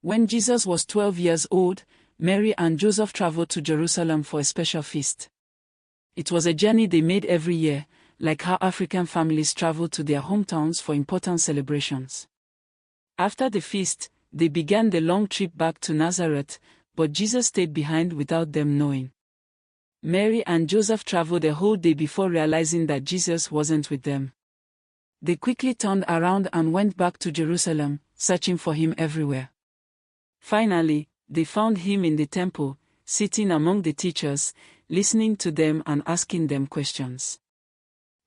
When Jesus was 12 years old, Mary and Joseph traveled to Jerusalem for a special feast. It was a journey they made every year, like how African families travel to their hometowns for important celebrations. After the feast, they began the long trip back to Nazareth, but Jesus stayed behind without them knowing. Mary and Joseph traveled a whole day before realizing that Jesus wasn't with them. They quickly turned around and went back to Jerusalem, searching for him everywhere. Finally, they found him in the temple, sitting among the teachers, listening to them and asking them questions.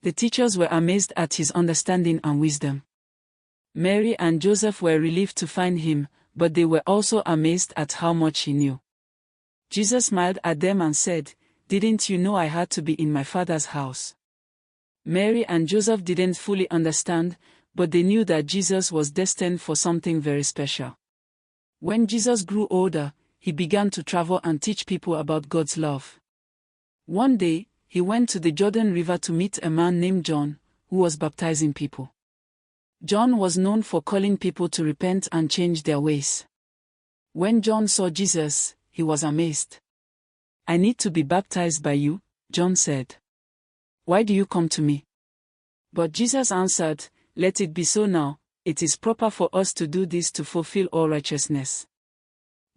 The teachers were amazed at his understanding and wisdom. Mary and Joseph were relieved to find him, but they were also amazed at how much he knew. Jesus smiled at them and said, "Didn't you know I had to be in my Father's house?" Mary and Joseph didn't fully understand, but they knew that Jesus was destined for something very special. When Jesus grew older, he began to travel and teach people about God's love. One day, he went to the Jordan River to meet a man named John, who was baptizing people. John was known for calling people to repent and change their ways. When John saw Jesus, he was amazed. "I need to be baptized by you," John said. "Why do you come to me?" But Jesus answered, "Let it be so now. It is proper for us to do this to fulfill all righteousness."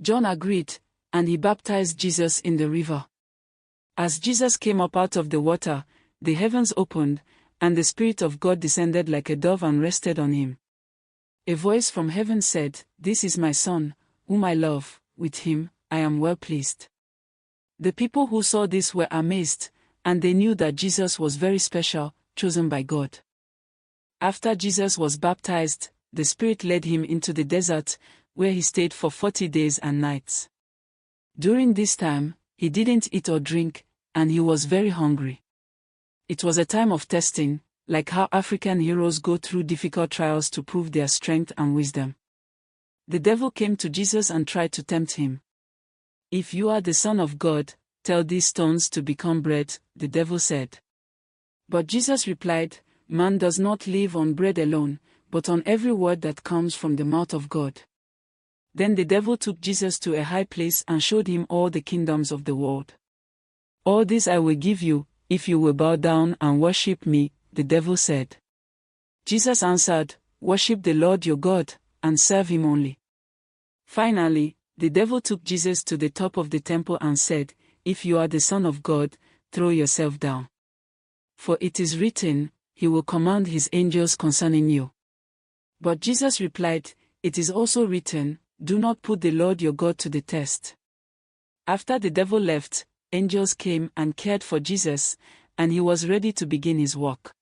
John agreed, and he baptized Jesus in the river. As Jesus came up out of the water, the heavens opened, and the Spirit of God descended like a dove and rested on him. A voice from heaven said, "This is my Son, whom I love, with him I am well pleased." The people who saw this were amazed, and they knew that Jesus was very special, chosen by God. After Jesus was baptized, the Spirit led him into the desert, where he stayed for 40 days and nights. During this time, he didn't eat or drink, and he was very hungry. It was a time of testing, like how African heroes go through difficult trials to prove their strength and wisdom. The devil came to Jesus and tried to tempt him. "If you are the Son of God, tell these stones to become bread," the devil said. But Jesus replied, "Man does not live on bread alone, but on every word that comes from the mouth of God." Then the devil took Jesus to a high place and showed him all the kingdoms of the world. "All this I will give you, if you will bow down and worship me," the devil said. Jesus answered, "Worship the Lord your God, and serve him only." Finally, the devil took Jesus to the top of the temple and said, "If you are the Son of God, throw yourself down. For it is written, he will command his angels concerning you." But Jesus replied, "It is also written, do not put the Lord your God to the test." After the devil left, angels came and cared for Jesus, and he was ready to begin his work.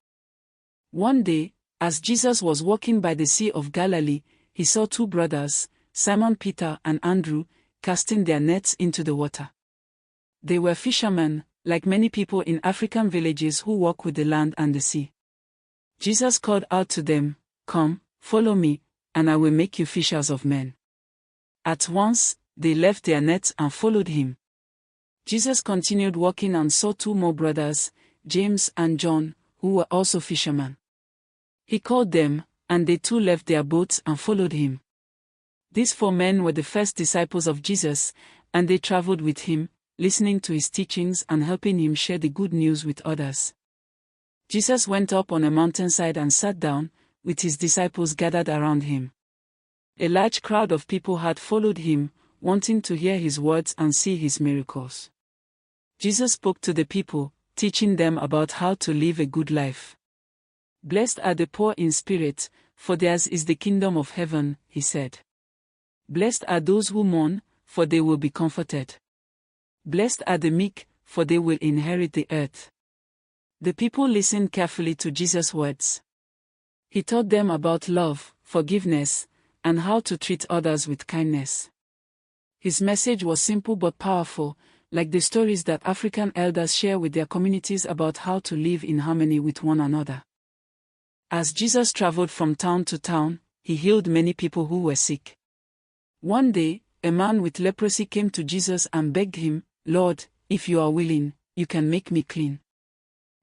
One day, as Jesus was walking by the Sea of Galilee, he saw two brothers, Simon Peter and Andrew, casting their nets into the water. They were fishermen, like many people in African villages who work with the land and the sea. Jesus called out to them, "Come, follow me, and I will make you fishers of men." At once, they left their nets and followed him. Jesus continued walking and saw two more brothers, James and John, who were also fishermen. He called them, and they too left their boats and followed him. These 4 men were the first disciples of Jesus, and they traveled with him, listening to his teachings and helping him share the good news with others. Jesus went up on a mountainside and sat down, with his disciples gathered around him. A large crowd of people had followed him, wanting to hear his words and see his miracles. Jesus spoke to the people, teaching them about how to live a good life. "Blessed are the poor in spirit, for theirs is the kingdom of heaven," he said. "Blessed are those who mourn, for they will be comforted. Blessed are the meek, for they will inherit the earth." The people listened carefully to Jesus' words. He taught them about love, forgiveness, and how to treat others with kindness. His message was simple but powerful, like the stories that African elders share with their communities about how to live in harmony with one another. As Jesus traveled from town to town, he healed many people who were sick. One day, a man with leprosy came to Jesus and begged him, "Lord, if you are willing, you can make me clean."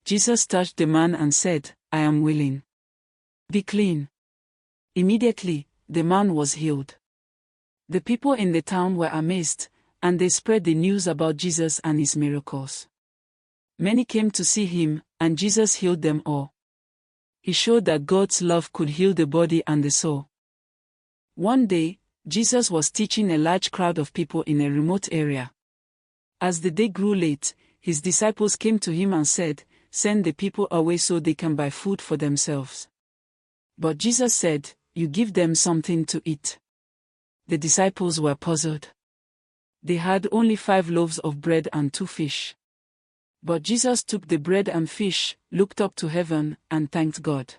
Jesus touched the man and said, "I am willing. Be clean." Immediately, the man was healed. The people in the town were amazed, and they spread the news about Jesus and his miracles. Many came to see him, and Jesus healed them all. He showed that God's love could heal the body and the soul. One day, Jesus was teaching a large crowd of people in a remote area. As the day grew late, his disciples came to him and said, "Send the people away so they can buy food for themselves." But Jesus said, "You give them something to eat." The disciples were puzzled. They had only 5 loaves of bread and 2 fish. But Jesus took the bread and fish, looked up to heaven, and thanked God.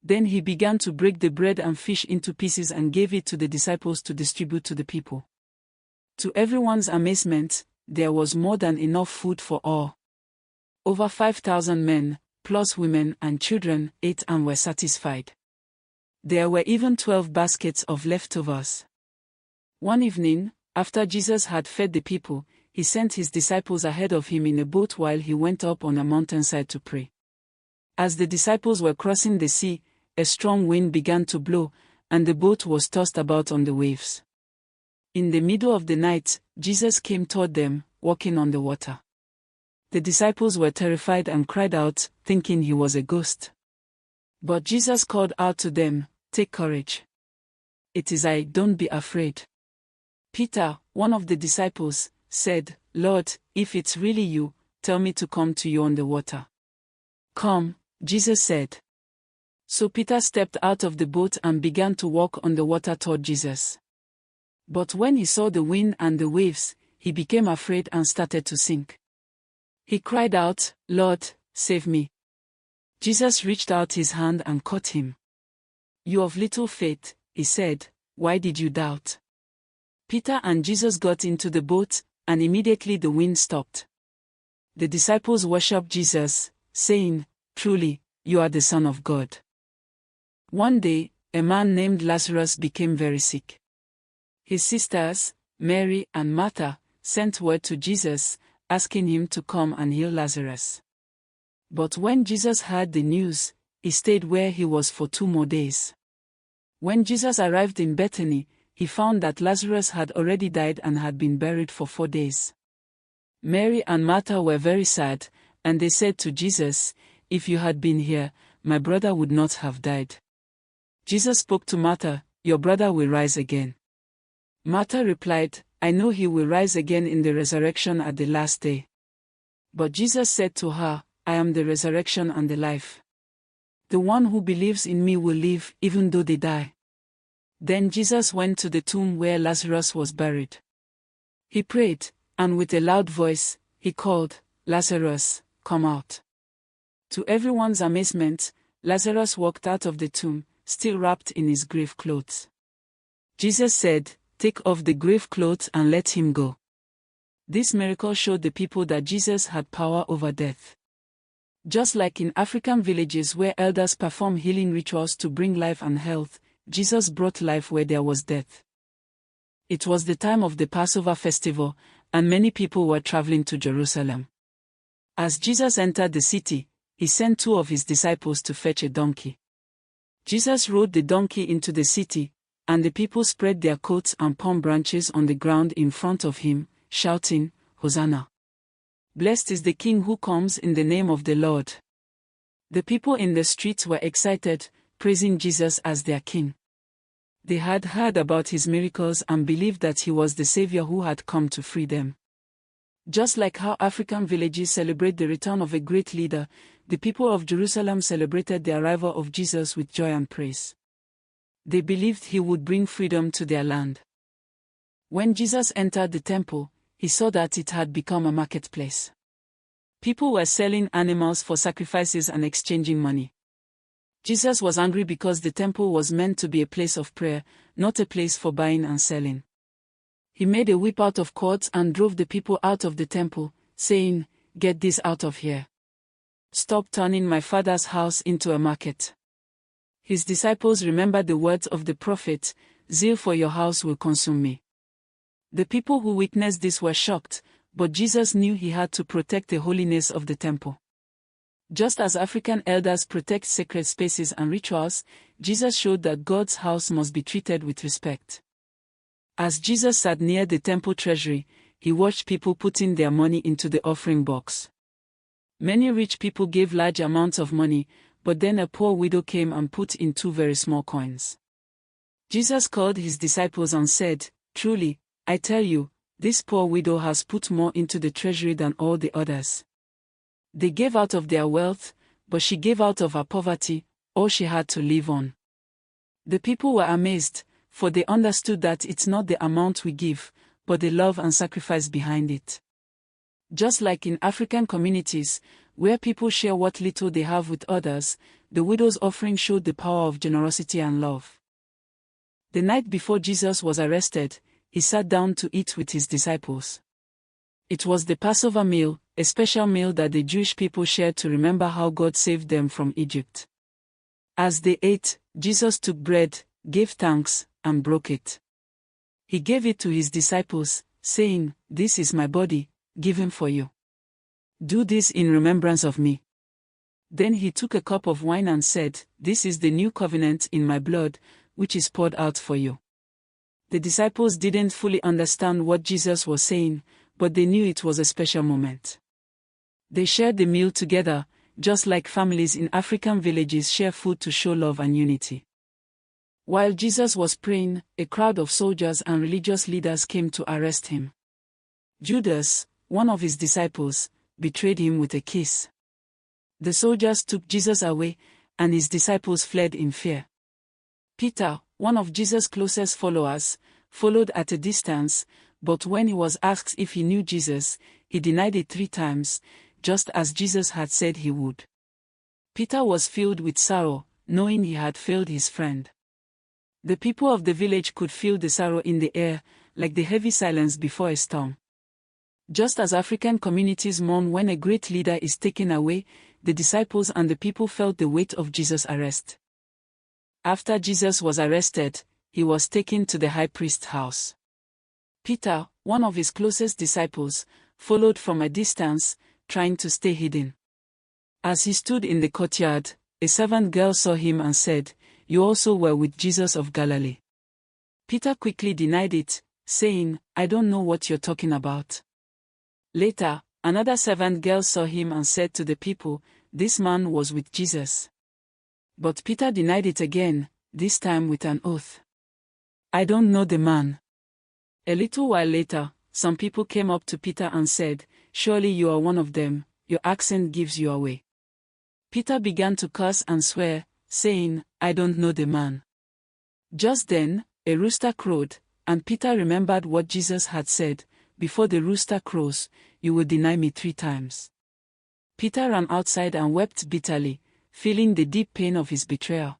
Then he began to break the bread and fish into pieces and gave it to the disciples to distribute to the people. To everyone's amazement, there was more than enough food for all. Over 5,000 men, plus women and children, ate and were satisfied. There were even 12 baskets of leftovers. One evening, after Jesus had fed the people, he sent his disciples ahead of him in a boat while he went up on a mountainside to pray. As the disciples were crossing the sea, a strong wind began to blow, and the boat was tossed about on the waves. In the middle of the night, Jesus came toward them, walking on the water. The disciples were terrified and cried out, thinking he was a ghost. But Jesus called out to them, "Take courage. It is I, don't be afraid." Peter, one of the disciples, said, "Lord, if it's really you, tell me to come to you on the water." "Come," Jesus said. So Peter stepped out of the boat and began to walk on the water toward Jesus. But when he saw the wind and the waves, he became afraid and started to sink. He cried out, "Lord, save me." Jesus reached out his hand and caught him. "You of little faith," he said, "why did you doubt?" Peter and Jesus got into the boat, and immediately the wind stopped. The disciples worshipped Jesus, saying, "Truly, you are the Son of God." One day, a man named Lazarus became very sick. His sisters, Mary and Martha, sent word to Jesus, asking him to come and heal Lazarus. But when Jesus heard the news, he stayed where he was for 2 more days. When Jesus arrived in Bethany, he found that Lazarus had already died and had been buried for 4 days. Mary and Martha were very sad, and they said to Jesus, "If you had been here, my brother would not have died." Jesus spoke to Martha, "Your brother will rise again." Martha replied, "I know he will rise again in the resurrection at the last day." But Jesus said to her, "I am the resurrection and the life. The one who believes in me will live even though they die." Then Jesus went to the tomb where Lazarus was buried. He prayed, and with a loud voice, he called, "Lazarus, come out." To everyone's amazement, Lazarus walked out of the tomb, still wrapped in his grave clothes. Jesus said, "Take off the grave clothes and let him go." This miracle showed the people that Jesus had power over death. Just like in African villages where elders perform healing rituals to bring life and health, Jesus brought life where there was death. It was the time of the Passover festival, and many people were traveling to Jerusalem. As Jesus entered the city, he sent 2 of his disciples to fetch a donkey. Jesus rode the donkey into the city, and the people spread their coats and palm branches on the ground in front of him, shouting, "Hosanna! Blessed is the King who comes in the name of the Lord." The people in the streets were excited, praising Jesus as their king. They had heard about his miracles and believed that he was the Savior who had come to free them. Just like how African villages celebrate the return of a great leader, the people of Jerusalem celebrated the arrival of Jesus with joy and praise. They believed he would bring freedom to their land. When Jesus entered the temple, he saw that it had become a marketplace. People were selling animals for sacrifices and exchanging money. Jesus was angry because the temple was meant to be a place of prayer, not a place for buying and selling. He made a whip out of cords and drove the people out of the temple, saying, "Get this out of here. Stop turning my Father's house into a market." His disciples remembered the words of the prophet, "Zeal for your house will consume me." The people who witnessed this were shocked, but Jesus knew he had to protect the holiness of the temple. Just as African elders protect sacred spaces and rituals, Jesus showed that God's house must be treated with respect. As Jesus sat near the temple treasury, he watched people putting their money into the offering box. Many rich people gave large amounts of money, but then a poor widow came and put in 2 very small coins. Jesus called his disciples and said, "Truly, I tell you, this poor widow has put more into the treasury than all the others. They gave out of their wealth, but she gave out of her poverty, all she had to live on." The people were amazed, for they understood that it's not the amount we give, but the love and sacrifice behind it. Just like in African communities, where people share what little they have with others, the widow's offering showed the power of generosity and love. The night before Jesus was arrested, he sat down to eat with his disciples. It was the Passover meal, a special meal that the Jewish people shared to remember how God saved them from Egypt. As they ate, Jesus took bread, gave thanks, and broke it. He gave it to his disciples, saying, "This is my body, given for you. Do this in remembrance of me." Then he took a cup of wine and said, "This is the new covenant in my blood, which is poured out for you." The disciples didn't fully understand what Jesus was saying, but they knew it was a special moment. They shared the meal together, just like families in African villages share food to show love and unity. While Jesus was praying, a crowd of soldiers and religious leaders came to arrest him. Judas, one of his disciples, betrayed him with a kiss. The soldiers took Jesus away, and his disciples fled in fear. Peter, one of Jesus' closest followers, followed at a distance, but when he was asked if he knew Jesus, he denied it 3 times, just as Jesus had said he would. Peter was filled with sorrow, knowing he had failed his friend. The people of the village could feel the sorrow in the air, like the heavy silence before a storm. Just as African communities mourn when a great leader is taken away, the disciples and the people felt the weight of Jesus' arrest. After Jesus was arrested, he was taken to the high priest's house. Peter, one of his closest disciples, followed from a distance, trying to stay hidden. As he stood in the courtyard, a servant girl saw him and said, "You also were with Jesus of Galilee." Peter quickly denied it, saying, "I don't know what you're talking about." Later, another servant girl saw him and said to the people, "This man was with Jesus." But Peter denied it again, this time with an oath. "I don't know the man." A little while later, some people came up to Peter and said, "Surely you are one of them, your accent gives you away." Peter began to curse and swear, saying, "I don't know the man." Just then, a rooster crowed, and Peter remembered what Jesus had said, "Before the rooster crows, you will deny me 3 times." Peter ran outside and wept bitterly, feeling the deep pain of his betrayal.